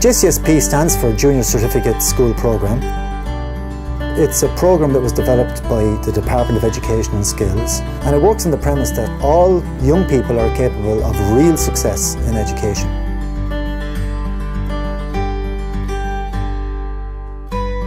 JCSP stands for Junior Certificate School Programme. It's a programme that was developed by the Department of Education and Skills, and it works on the premise that all young people are capable of real success in education.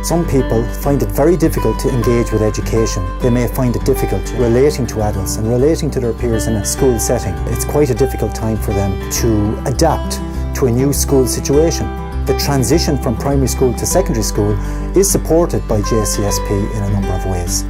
Some people find it very difficult to engage with education. They may find it difficult relating to adults and relating to their peers in a school setting. It's quite a difficult time for them to adapt to a new school situation. The transition from primary school to secondary school is supported by JCSP in a number of ways.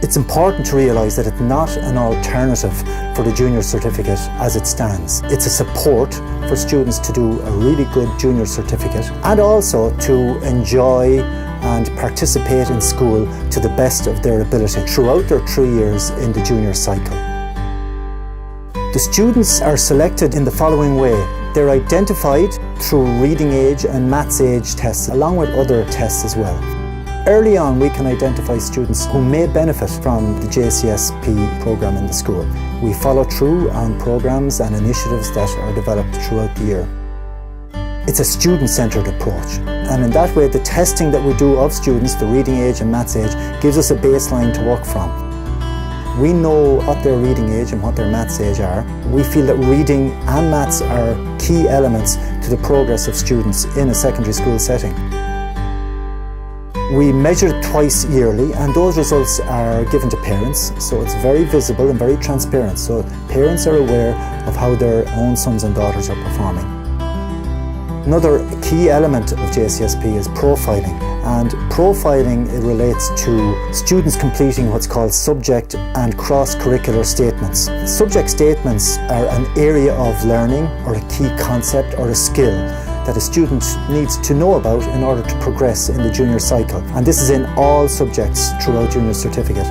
It's important to realise that it's not an alternative for the junior certificate as it stands. It's a support for students to do a really good junior certificate and also to enjoy and participate in school to the best of their ability throughout their 3 years in the junior cycle. The students are selected in the following way. They're identified through reading age and maths age tests, along with other tests as well. Early on, we can identify students who may benefit from the JCSP programme in the school. We follow through on programmes and initiatives that are developed throughout the year. It's a student-centred approach, and in that way the testing that we do of students, the reading age and maths age, gives us a baseline to work from. We know what their reading age and what their maths age are. We feel that reading and maths are key elements to the progress of students in a secondary school setting. We measure it twice yearly, and those results are given to parents, so it's very visible and very transparent, so parents are aware of how their own sons and daughters are performing. Another key element of JCSP is profiling, and profiling relates to students completing what's called subject and cross-curricular statements. Subject statements are an area of learning or a key concept or a skill that a student needs to know about in order to progress in the junior cycle, and this is in all subjects throughout junior certificate.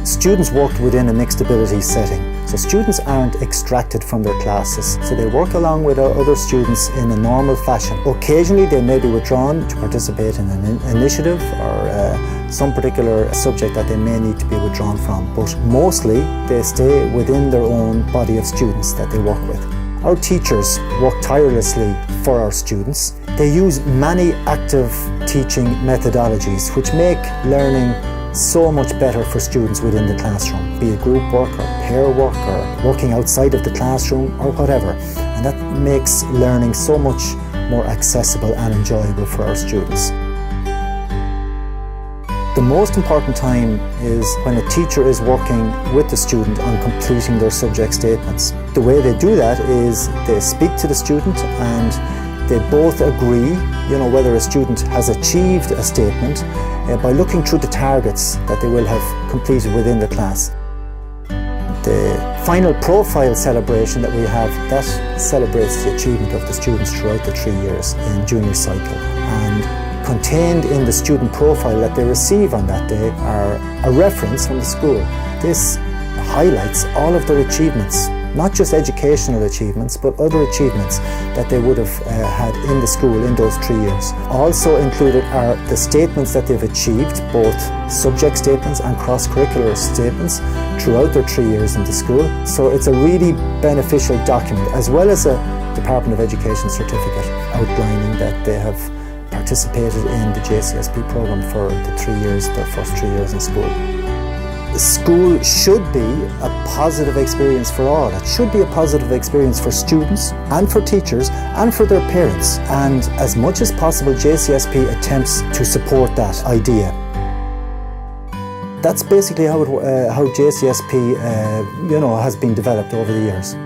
Students work within a mixed ability setting, so students aren't extracted from their classes, so they work along with other students in a normal fashion. Occasionally they may be withdrawn to participate in an initiative or some particular subject that they may need to be withdrawn from, but mostly they stay within their own body of students that they work with. Our teachers work tirelessly for our students. They use many active teaching methodologies which make learning so much better for students within the classroom, be it group work or pair work or working outside of the classroom or whatever. And that makes learning so much more accessible and enjoyable for our students. The most important time is when a teacher is working with the student on completing their subject statements. The way they do that is they speak to the student and they both agree, whether a student has achieved a statement by looking through the targets that they will have completed within the class. The final profile celebration that we have, that celebrates the achievement of the students throughout the 3 years in junior cycle. And contained in the student profile that they receive on that day are a reference from the school. This highlights all of their achievements, not just educational achievements, but other achievements that they would have had in the school in those 3 years. Also included are the statements that they've achieved, both subject statements and cross-curricular statements throughout their 3 years in the school. So it's a really beneficial document, as well as a Department of Education certificate outlining that they have participated in the JCSP programme for the 3 years, their first 3 years in school. School should be a positive experience for all. It should be a positive experience for students and for teachers and for their parents. And as much as possible, JCSP attempts to support that idea. That's basically how JCSP has been developed over the years.